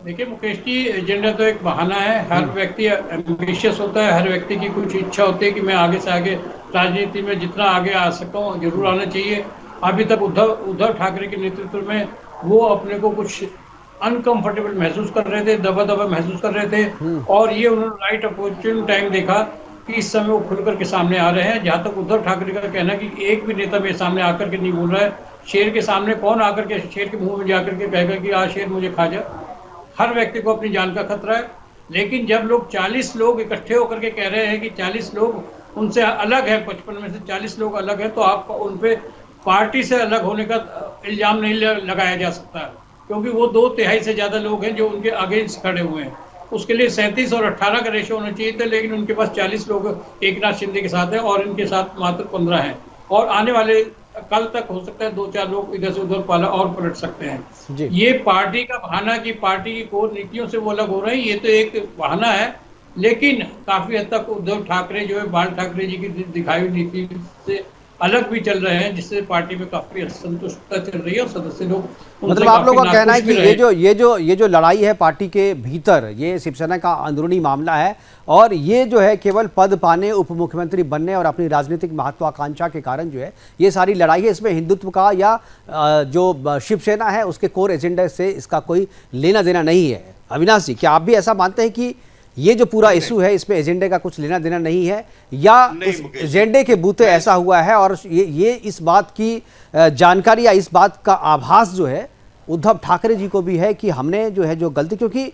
देखिए मुकेश जी, एजेंडा तो एक बहाना है। हर व्यक्ति एम्बिशियस होता है, हर व्यक्ति की कुछ इच्छा होती है कि मैं आगे से आगे राजनीति में जितना आगे आ सकता हूँ जरूर आना चाहिए। अभी तक उद्धव ठाकरे के नेतृत्व में वो अपने को कुछ अनकंफर्टेबल महसूस कर रहे थे, दबा महसूस कर रहे थे और ये उन्होंने राइट अपॉर्चुनिटी टाइम देखा कि इस समय वो खुलकर के सामने आ रहे हैं। जहाँ तक उद्धव ठाकरे का कहना कि एक भी नेता मेरे सामने आकर के नहीं बोल रहा है, शेर के सामने कौन आकर के शेर के मुंह में जाकर के कहेगा कि आ शेर मुझे खा जा। हर व्यक्ति को अपनी जान का खतरा है, लेकिन जब लोग 40 लोग इकट्ठे होकर के कह रहे हैं कि 40 लोग उनसे अलग है, 55 में से 40 लोग अलग है, तो आप उन पे पार्टी से अलग होने का इल्जाम नहीं लगाया जा सकता क्योंकि वो 2/3 से ज्यादा लोग हैं जो उनके अगेंस्ट खड़े हुए हैं। उसके लिए 37 और 18 का रेशो होना चाहिए था, लेकिन उनके पास 40 लोग एकनाथ शिंदे के साथ हैं और इनके साथ मात्र 15 हैं और आने वाले कल तक हो सकता है 2-4 लोग इधर से उधर और पलट सकते हैं। ये पार्टी का बहाना कि पार्टी की कोर नीतियों से वो अलग हो रहे हैं, ये तो एक बहाना है, लेकिन काफी हद तक उद्धव ठाकरे जो है बाल ठाकरे जी की दिखाई हुई नीति से अलग भी चल रहे हैं, जिससे पार्टी में काफी असंतुष्टता चल रही है और सदस्य लोग मतलब आप लोगों का कहना है कि ये जो लड़ाई है पार्टी के भीतर, ये शिवसेना का अंदरूनी मामला है और ये जो है केवल पद पाने, उप मुख्यमंत्री बनने और अपनी राजनीतिक महत्वाकांक्षा के कारण जो है ये सारी लड़ाई है, इसमें हिंदुत्व का या जो शिवसेना है उसके कोर एजेंडा से इसका कोई लेना देना नहीं है। अविनाश जी, क्या आप भी ऐसा मानते हैं कि ये जो पूरा इशू है इसमें एजेंडे का कुछ लेना देना नहीं है या इस एजेंडे के बूते ऐसा हुआ है और ये इस बात की जानकारी या इस बात का आभास जो है उद्धव ठाकरे जी को भी है कि हमने जो है जो गलती, क्योंकि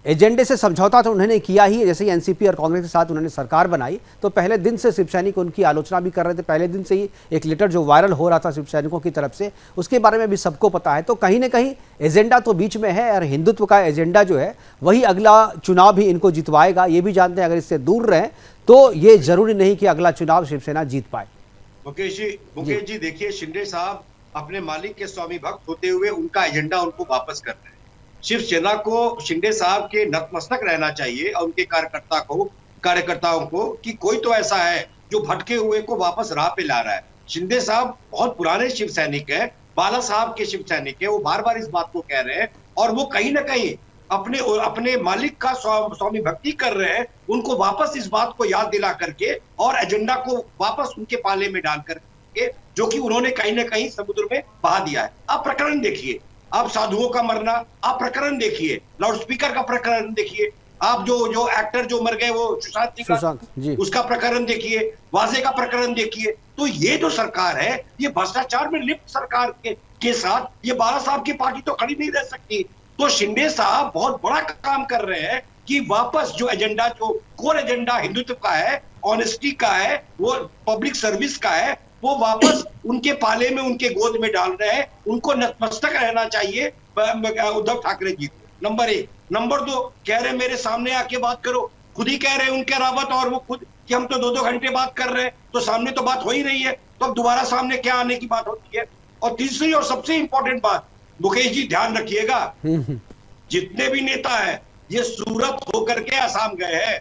एजेंडे से समझौता तो उन्होंने किया ही है, जैसे ही एनसीपी और कांग्रेस के साथ उन्होंने सरकार बनाई तो पहले दिन से शिव सैनिक उनकी आलोचना भी कर रहे थे, पहले दिन से ही एक लेटर जो वायरल हो रहा था शिव सैनिकों की तरफ से उसके बारे में भी सबको पता है। तो कहीं ना कहीं एजेंडा तो बीच में है और हिंदुत्व का एजेंडा जो है वही अगला चुनाव भी इनको जितवाएगा, ये भी जानते हैं। अगर इससे दूर रहें तो ये जरूरी नहीं कि अगला चुनाव शिवसेना जीत पाए। मुकेश जी देखिए, शिंदे साहब अपने मालिक के स्वामी भक्त होते हुए उनका एजेंडा उनको वापस कर रहे हैं। शिवसेना को शिंदे साहब के नतमस्तक रहना चाहिए और उनके कार्यकर्ताओं को कि कोई तो ऐसा है जो भटके हुए को वापस राह पे ला रहा है। शिंदे साहब बहुत पुराने शिव सैनिक है, बाला साहब के शिव सैनिक है, वो बार बार इस बात को कह रहे हैं और वो कहीं ना कहीं अपने मालिक का स्वामी भक्ति कर रहे हैं। उनको वापस इस बात को याद दिला करके और एजेंडा को वापस उनके पाले में डाल करके, जो कि उन्होंने कहीं ना कहीं समुद्र में बहा दिया है। आप प्रकरण देखिए, आप साधुओं का मरना, आप प्रकरण देखिए, लाउडस्पीकर का प्रकरण देखिए, आप जो एक्टर जो मर गए वो सुशांत सिंह, उसका प्रकरण देखिए, वाजे का प्रकरण देखिए। तो ये जो सरकार है ये भ्रष्टाचार में लिप्त सरकार के साथ ये बाला साहब की पार्टी तो खड़ी नहीं रह सकती। तो शिंदे साहब बहुत बड़ा काम कर रहे हैं कि वापस जो एजेंडा, जो कोर एजेंडा हिंदुत्व का है, ऑनेस्टी का है, वो पब्लिक सर्विस का है, वो वापस उनके पाले में, उनके गोद में डाल रहे हैं। उनको नतमस्तक रहना चाहिए उद्धव ठाकरे जी को, नंबर 1। नंबर 2, कह रहे मेरे सामने आके बात करो, खुद ही कह रहे हैं उनके रावत और वो खुद कि हम तो 2-2 घंटे बात कर रहे हैं, तो सामने तो बात हो ही रही है, तो अब दोबारा सामने क्या आने की बात होती है। और तीसरी और सबसे इंपॉर्टेंट बात, मुकेश जी ध्यान रखिएगा, जितने भी नेता है ये सूरत होकर के आसाम गए हैं।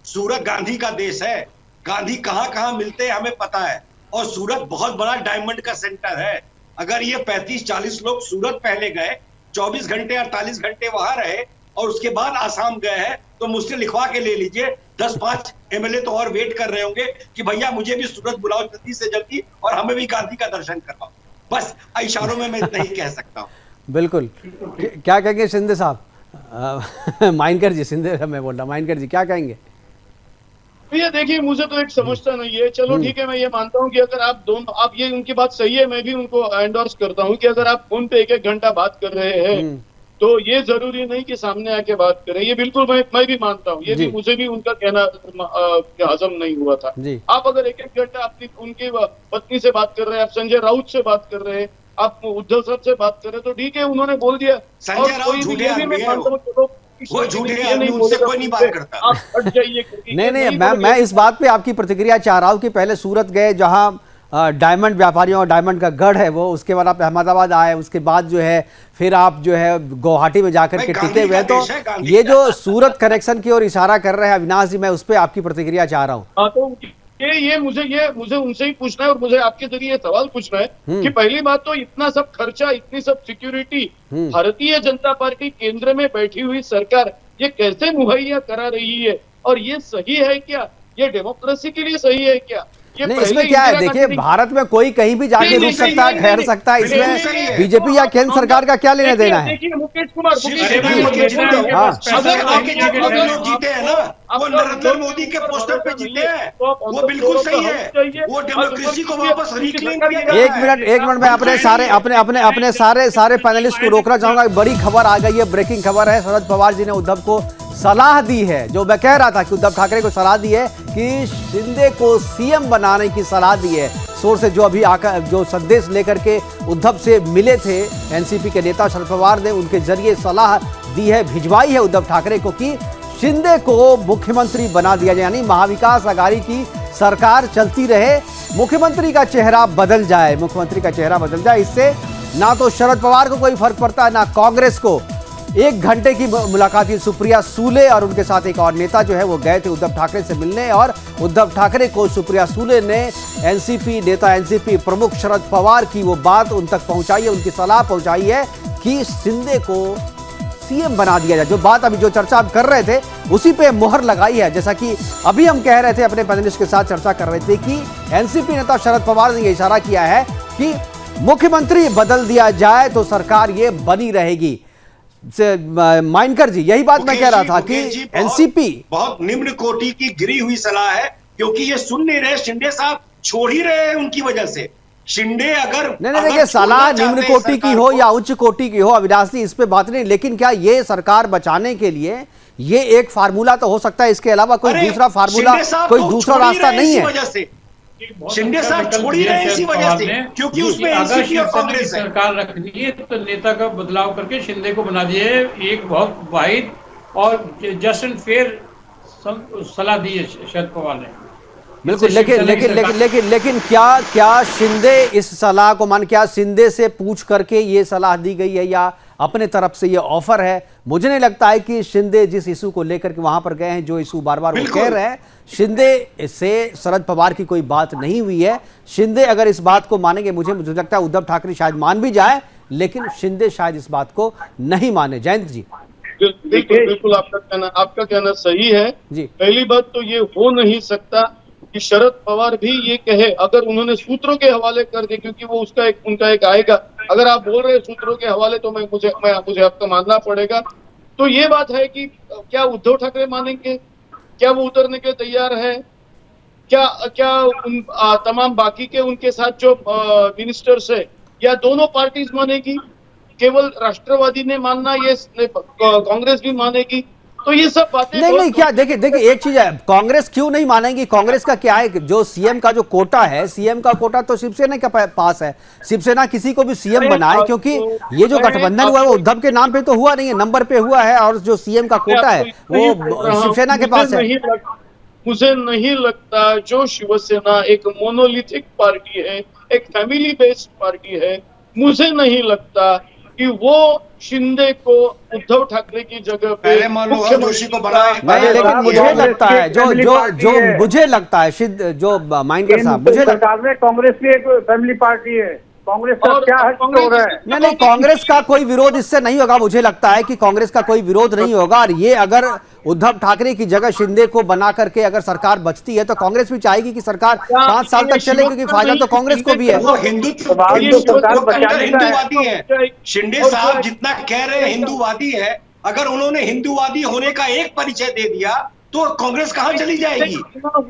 सूरत गांधी का देश है, गांधी कहां मिलते हैं हमें पता है, और सूरत बहुत बड़ा डायमंड का सेंटर है। अगर ये 35-40 लोग सूरत पहले गए, 24 घंटे 48 घंटे वहां रहे और उसके बाद आसाम गए हैं, तो मुझसे लिखवा के ले लीजिए 10-5 एमएलए तो और वेट कर रहे होंगे कि भैया मुझे भी सूरत बुलाओ जल्दी से जल्दी और हमें भी गांधी का दर्शन करवाओ। बस इशारों में मैं इतना ही कह सकता हूँ। बिल्कुल। क्या कहेंगे शिंदे साहब? माइनकर जी, शिंदे मैं बोल रहा, माइनकर जी क्या कहेंगे? भैया देखिए, मुझे तो एक समझता नहीं है। चलो ठीक है, मैं ये मानता हूँ कि अगर आप ये उनकी बात सही है, मैं भी उनको एंडोर्स करता हूँ कि अगर आप फोन पे 1-1 घंटा बात कर रहे हैं तो ये जरूरी नहीं कि सामने आके बात करें। ये बिल्कुल मैं भी मानता हूँ, ये भी मुझे भी उनका कहना हजम नहीं हुआ था। आप अगर एक घंटा अपनी उनकी पत्नी से बात कर रहे हैं, आप संजय राउत से बात कर रहे हैं, आप उद्धव साहब से बात कर रहे हैं, तो ठीक है, उन्होंने बोल दिया। संजय राउत झूठे आदमी है, वो झूठे आदमी, उससे कोई नहीं बात करता। आप हट जाइए। नहीं मैं इस बात पे आपकी प्रतिक्रिया चाह रहा हूँ कि पहले सूरत गए जहाँ डायमंड व्यापारियों और डायमंड का गढ़ है वो, उसके बाद आप अहमदाबाद आए, उसके बाद जो है फिर आप जो है गुवाहाटी में जाकर के टिके हुए। तो ये जो सूरत कनेक्शन की ओर इशारा कर रहे हैं अविनाश जी, मैं उस पर आपकी प्रतिक्रिया चाह रहा हूँ। तो ये मुझे उनसे ही पूछना है और मुझे आपके जरिए ये सवाल पूछना है कि पहली बात तो इतना सब खर्चा, इतनी सब सिक्योरिटी भारतीय जनता पार्टी केंद्र में बैठी हुई सरकार ये कैसे मुहैया करा रही है, और ये सही है क्या? ये डेमोक्रेसी के लिए सही है क्या? नहीं, इसमें क्या है, देखिए भारत में कोई कहीं भी जाके रुक सकता है, ठहर सकता है, इसमें बीजेपी या केंद्र सरकार का क्या लेना देना है? देखिए मुकेश कुमार, जीते हैं ना, वो नरेंद्र मोदी के पोस्टर पे जीते हैं, वो बिल्कुल सही है, वो डेमोक्रेसी को वापस रिक्लेम करेगा। एक मिनट में अपने सारे पैनलिस्ट को रोकना चाहूंगा। बड़ी खबर आ गई है, ब्रेकिंग खबर है। शरद पवार जी ने उद्धव को सलाह दी है, जो मैं कह रहा था कि उद्धव ठाकरे को सलाह दी है कि शिंदे को सीएम बनाने की सलाह दी है। सोर्स से जो अभी आकर जो संदेश लेकर के उद्धव से मिले थे एनसीपी के नेता शरद पवार ने, उनके जरिए सलाह दी है, भिजवाई है उद्धव ठाकरे को कि शिंदे को मुख्यमंत्री बना दिया जाए, यानी महाविकास आघाड़ी की सरकार चलती रहे, मुख्यमंत्री का चेहरा बदल जाए, इससे ना तो शरद पवार को कोई फर्क पड़ता है ना कांग्रेस को। 1 घंटे की मुलाकात थी। सुप्रिया सूले और उनके साथ एक और नेता जो है वो गए थे उद्धव ठाकरे से मिलने, और उद्धव ठाकरे को सुप्रिया सूले ने एनसीपी प्रमुख शरद पवार की वो बात उन तक पहुंचाई है, उनकी सलाह पहुंचाई है कि शिंदे को सीएम बना दिया जाए। जो बात अभी जो चर्चा आप कर रहे थे उसी पे मोहर लगाई है। जैसा कि अभी हम कह रहे थे, अपने पैनलिस्ट के साथ चर्चा कर रहे थे कि एनसीपी नेता शरद पवार ने यह इशारा किया है कि मुख्यमंत्री बदल दिया जाए तो सरकार ये बनी रहेगी। माइनकर जी, यही बात मैं कह रहा था कि एनसीपी बहुत निम्न कोटि की गिरी हुई सलाह है, क्योंकि ये सुन नहीं रहे, शिंदे साहब छोड़ ही रहे हैं उनकी वजह से। शिंदे अगर नहीं देखिए, सलाह निम्न कोटि की हो या उच्च कोटि की हो अविनाश जी, इस पे बात नहीं, लेकिन क्या ये सरकार बचाने के लिए ये एक फार्मूला तो हो सकता है, इसके अलावा कोई दूसरा फार्मूला, कोई दूसरा रास्ता नहीं है। शिंदे साहब छोड़ ही रहे इसी वजह से, क्योंकि उसमें एनसीपी और कांग्रेस है। सरकार रखनी है तो नेता का बदलाव करके शिंदे को बना दिए, एक बहुत वाहिद और जस्ट एंड फेयर सलाह दी है शरद पवार ने। बिल्कुल, लेकिन क्या शिंदे इस सलाह को क्या शिंदे से पूछ करके ये सलाह दी गई है या अपने तरफ से ये ऑफर है? मुझे नहीं लगता है कि शिंदे जिस इशू को लेकर के वहां पर गए हैं, जो इशू बार बार वो कह रहे हैं, शिंदे से शरद पवार की कोई बात नहीं हुई है। शिंदे अगर इस बात को मानेंगे, मुझे लगता है उद्धव ठाकरे शायद मान भी जाए, लेकिन शिंदे शायद इस बात को नहीं माने। जयंत जी। बिल्कुल आपका कहना सही है जी। पहली बात तो ये हो नहीं सकता कि शरद पवार भी ये कहे, अगर उन्होंने सूत्रों के हवाले कर दिए, क्योंकि वो उनका एक आएगा। अगर आप बोल रहे हैं सूत्रों के हवाले, तो मुझे आपका मानना पड़ेगा। तो ये बात है कि क्या उद्धव ठाकरे मानेंगे? क्या वो उतरने के तैयार है? क्या तमाम बाकी के उनके साथ जो मिनिस्टर्स है, या दोनों पार्टीज मानेगी? केवल राष्ट्रवादी ने मानना, ये कांग्रेस भी मानेगी? तो ये सब बातें नहीं, क्या देखिए एक चीज है, कांग्रेस क्यों नहीं मानेगी? कांग्रेस का क्या है, जो सीएम का जो कोटा है, सीएम का कोटा तो शिवसेना के पास है। शिवसेना किसी को भी सीएम बनाए, क्योंकि ये जो गठबंधन हुआ है वो उद्धव के नाम पे तो हुआ नहीं है, नंबर पे हुआ है, और जो सीएम का कोटा है वो शिवसेना के पास है। मुझे नहीं लगता जो शिवसेना एक मोनोलिथिक पार्टी है, एक फैमिली बेस्ड पार्टी है, मुझे नहीं लगता कि वो शिंदे को उद्धव ठाकरे की जगह पे जोशी को बनाए। नहीं, लेकिन मुझे लगता है जो मुझे लगता है जो माइनकर साहब, मुझे सरकार में कांग्रेस भी एक फैमिली पार्टी है, कांग्रेस का क्या हक हो रहा है? नहीं, कांग्रेस का कोई विरोध इससे नहीं होगा। मुझे लगता है कि कांग्रेस का कोई विरोध नहीं होगा, और ये अगर उद्धव ठाकरे की जगह शिंदे को बना करके अगर सरकार बचती है तो कांग्रेस भी चाहेगी कि सरकार 5 साल तक चले, क्योंकि फायदा तो कांग्रेस को भी है। वो हिंदुत्ववादी है। शिंदे साहब जितना कह रहे हैं हिंदूवादी है, अगर उन्होंने हिंदूवादी होने का एक परिचय दे दिया तो कांग्रेस कहां चली जाएगी?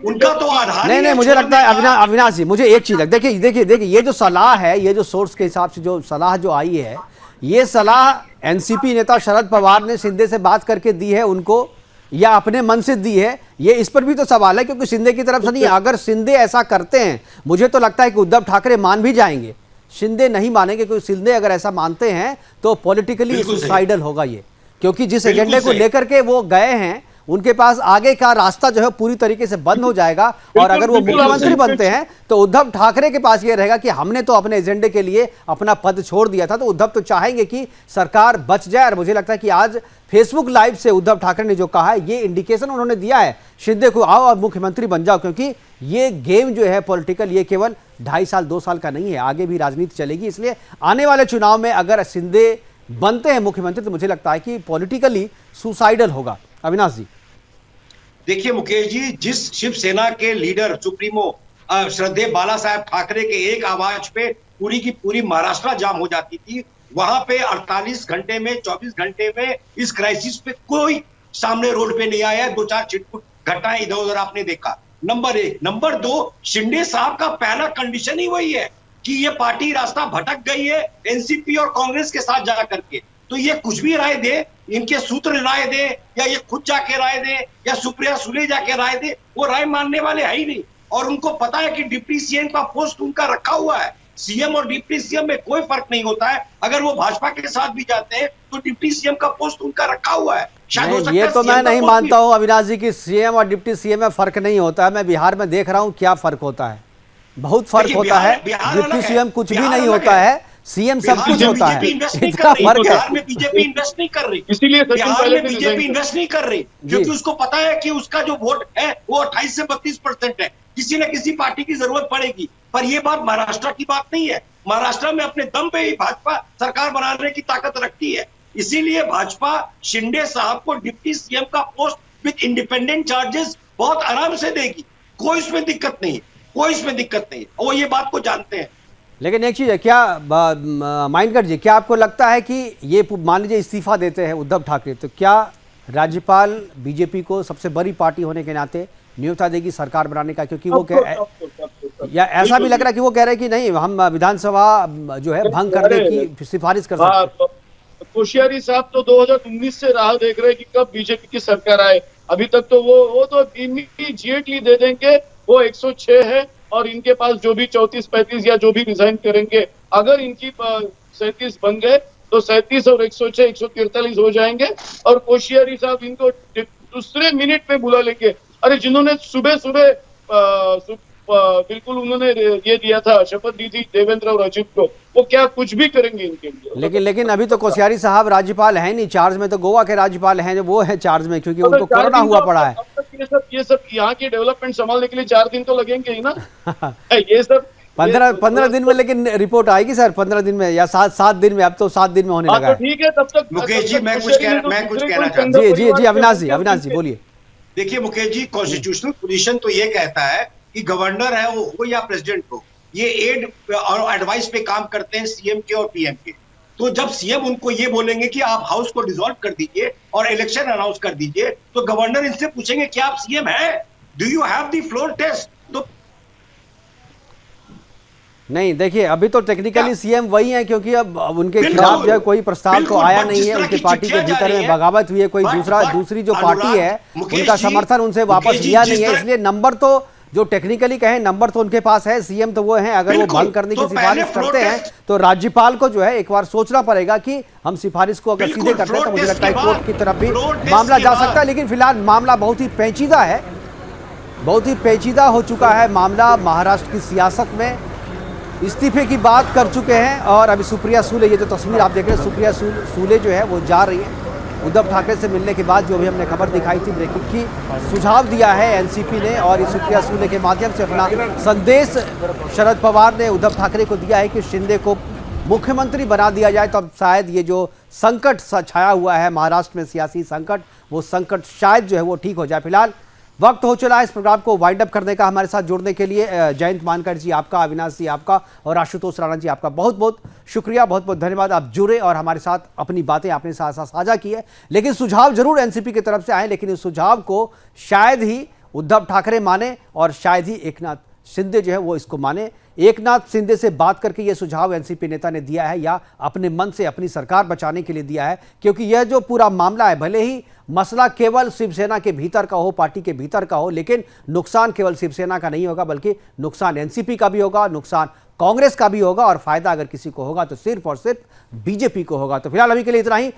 उनका तो आधार नहीं, मुझे लगता है अविनाश जी, मुझे एक चीज देखिए ये जो सलाह है, ये जो सोर्स के हिसाब से जो सलाह जो आई है, ये सलाह एनसीपी नेता शरद पवार ने शिंदे से बात करके दी है उनको, या अपने मन से दी है, ये इस पर भी तो सवाल है, क्योंकि शिंदे की तरफ से नहीं। अगर शिंदे ऐसा करते हैं, मुझे तो लगता है कि उद्धव ठाकरे मान भी जाएंगे, शिंदे नहीं मानेंगे, क्योंकि शिंदे अगर ऐसा मानते हैं तो पॉलिटिकली सुसाइडल होगा ये, क्योंकि जिस एजेंडे को लेकर के वो गए हैं उनके पास आगे का रास्ता जो है पूरी तरीके से बंद हो जाएगा। और अगर वो मुख्यमंत्री बनते हैं तो उद्धव ठाकरे के पास ये रहेगा कि हमने तो अपने एजेंडे के लिए अपना पद छोड़ दिया था। तो उद्धव तो चाहेंगे कि सरकार बच जाए, और मुझे लगता है कि आज फेसबुक लाइव से उद्धव ठाकरे ने जो कहा है, ये इंडिकेशन उन्होंने दिया है शिंदे को, आओ और मुख्यमंत्री बन जाओ, क्योंकि ये गेम जो है पॉलिटिकल, ये केवल 2.5 साल 2 साल का नहीं है, आगे भी राजनीति चलेगी। इसलिए आने वाले चुनाव में अगर शिंदे बनते हैं मुख्यमंत्री तो मुझे लगता है कि पॉलिटिकली सुसाइडल होगा। अविनाश जी, देखिए मुकेश जी, जिस शिवसेना के लीडर सुप्रीमो श्रद्धेय बाला साहेब ठाकरे के एक आवाज पे पूरी की पूरी महाराष्ट्र जाम हो जाती थी, वहां पे 48 घंटे में 24 घंटे में इस क्राइसिस पे कोई सामने रोड पे नहीं आया। 2-4 छिटपुट घटनाएं इधर उधर आपने देखा, नंबर 1। नंबर 2, शिंदे साहब का पहला कंडीशन ही वही है कि ये पार्टी रास्ता भटक गई है एनसीपी और कांग्रेस के साथ जा करके। तो ये कुछ भी राय दे, इनके सूत्र राय दे, या ये खुद जाके राय दे, या सुप्रिया सुले जाके राय दे, वो राय मानने वाले है ही नहीं। और उनको पता है कि डिप्टी सीएम का पोस्ट उनका रखा हुआ है, सीएम और डिप्टी सीएम में कोई फर्क नहीं होता है। अगर वो भाजपा के साथ भी जाते हैं तो डिप्टी सीएम का पोस्ट उनका रखा हुआ है। ये तो मैं नहीं मानता हूं अविनाश जी की सीएम और डिप्टी सीएम में फर्क नहीं होता है। मैं बिहार में देख रहा हूं क्या फर्क होता है, बहुत फर्क होता है। डिप्टी सीएम कुछ भी नहीं होता है, सीएम सब कुछ होता है। इतना फर्क है। बिहार में बीजेपी इन्वेस्ट नहीं कर रही, इसीलिए बिहार में बीजेपी इन्वेस्ट नहीं कर रही, क्योंकि उसको पता है कि उसका जो वोट है वो 28 से 32% है। किसी न किसी पार्टी की जरूरत पड़ेगी। पर ये बात महाराष्ट्र की बात नहीं है। महाराष्ट्र में अपने दम पे ही भाजपा सरकार बनाने की ताकत रखती है। इसीलिए भाजपा शिंदे साहब को डिप्टी सीएम का पोस्ट विद इंडिपेंडेंट चार्जेस बहुत आराम से देगी। कोई इसमें दिक्कत नहीं है, कोई इसमें दिक्कत नहीं है, और वो ये बात को जानते हैं। लेकिन एक चीज है, क्या माइनकर जी, क्या आपको लगता है कि ये मान लीजिए इस्तीफा देते हैं उद्धव ठाकरे, तो क्या राज्यपाल बीजेपी को सबसे बड़ी पार्टी होने के नाते न्योता देगी सरकार बनाने का? क्योंकि वो या ऐसा भी लग रहा है कि वो कह रहे हैं कि नहीं, हम विधानसभा जो है भंग करने की सिफारिश कर सकते हैं। कोश्यारी साहब तो 2019 से राह देख रहे हैं कि कब बीजेपी की सरकार आए। अभी तक तो वो तो इमीडिएटली दे देंगे। वो 106 है और इनके पास जो भी 34-35 या जो भी रिजाइन करेंगे, अगर इनकी 37 बन गए तो 37 और 106 143 हो जाएंगे। और कोश्यारी साहब इनको दूसरे मिनट में बुला लेंगे। अरे जिन्होंने सुबह बिल्कुल उन्होंने ये दिया था, शपथ दी थी देवेंद्र और अजित को, वो क्या कुछ भी करेंगे इनके लिए। लेकिन अभी तो कोश्यारी साहब राज्यपाल है नहीं चार्ज में, तो गोवा के राज्यपाल हैं जो वो है चार्ज में, क्योंकि उनको कोरोना हुआ पड़ा है। ये सब यहाँ की डेवलपमेंट संभालने के लिए 4 दिन तो लगेंगे ही ना। ये सब 15 दिन में, लेकिन रिपोर्ट आएगी सर 15 दिन में या 7 दिन में? अब तो 7 दिन में होने लगा है। ठीक है, तब तक मुकेश जी मैं कुछ कहना चाहता हूँ। जी अविनाश जी बोलिए। देखिए मुकेश जी, कॉन्स्टिट्यूशनल पोजीशन तो ये कहता है कि गवर्नर है वो हो या प्रेसिडेंट हो, ये एड और एडवाइस पे काम करते हैं सीएम के और पीएम के। तो जब सीएम उनको ये बोलेंगे कि आप हाउस को डिसॉल्व कर दीजिए और इलेक्शन अनाउंस कर दीजिए, तो गवर्नर इनसे पूछेंगे कि आप सीएम है, do you have the floor test? तो नहीं, देखिए अभी तो टेक्निकली सीएम वही है, क्योंकि अब उनके खिलाफ जो है कोई प्रस्ताव तो आया नहीं है। उनकी पार्टी के भीतर में बगावत हुई है, कोई दूसरी जो पार्टी है उनका समर्थन उनसे वापस लिया नहीं है। इसलिए नंबर तो जो टेक्निकली कहें नंबर तो उनके पास है, सीएम तो वो हैं। अगर वो भंग करने की सिफारिश करते हैं तो राज्यपाल को जो है एक बार सोचना पड़ेगा कि हम सिफारिश को अगर सीधे करते हैं तो मुझे लगता है कोर्ट की तरफ भी मामला जा सकता है। लेकिन फिलहाल मामला बहुत ही पेचीदा है, बहुत ही पेचीदा हो चुका है मामला। महाराष्ट्र की सियासत में इस्तीफे की बात कर चुके हैं, और अभी सुप्रिया सुले, ये जो तस्वीर आप देख रहे हैं, सुप्रिया सुले जो है वो जा रही है उद्धव ठाकरे से मिलने के बाद। जो भी हमने खबर दिखाई थी ब्रेकिंग की, सुझाव दिया है एनसीपी ने, और इस सुप्रिया सुले के माध्यम से अपना संदेश शरद पवार ने उद्धव ठाकरे को दिया है कि शिंदे को मुख्यमंत्री बना दिया जाए। तो अब शायद ये जो संकट छाया हुआ है महाराष्ट्र में, सियासी संकट, वो संकट शायद जो है वो ठीक हो जाए। फिलहाल वक्त हो चला है इस प्रोग्राम को वाइंड अप करने का। हमारे साथ जुड़ने के लिए जयंत मानकर जी आपका, अविनाश जी आपका, और आशुतोष राणा जी आपका बहुत बहुत शुक्रिया, बहुत बहुत धन्यवाद। आप जुड़े और हमारे साथ अपनी बातें आपने साथ साझा की है। लेकिन सुझाव जरूर एनसीपी की तरफ से आए, लेकिन इस सुझाव को शायद ही उद्धव ठाकरे माने और शायद ही एकनाथ शिंदे जो है वो इसको माने। एकनाथ शिंदे से बात करके यह सुझाव एनसीपी नेता ने दिया है या अपने मन से अपनी सरकार बचाने के लिए दिया है? क्योंकि यह जो पूरा मामला है, भले ही मसला केवल शिवसेना के भीतर का हो, पार्टी के भीतर का हो, लेकिन नुकसान केवल शिवसेना का नहीं होगा, बल्कि नुकसान एनसीपी का भी होगा, नुकसान कांग्रेस का भी होगा, और फायदा अगर किसी को होगा तो सिर्फ और सिर्फ बीजेपी को होगा। तो फिलहाल अभी के लिए इतना ही।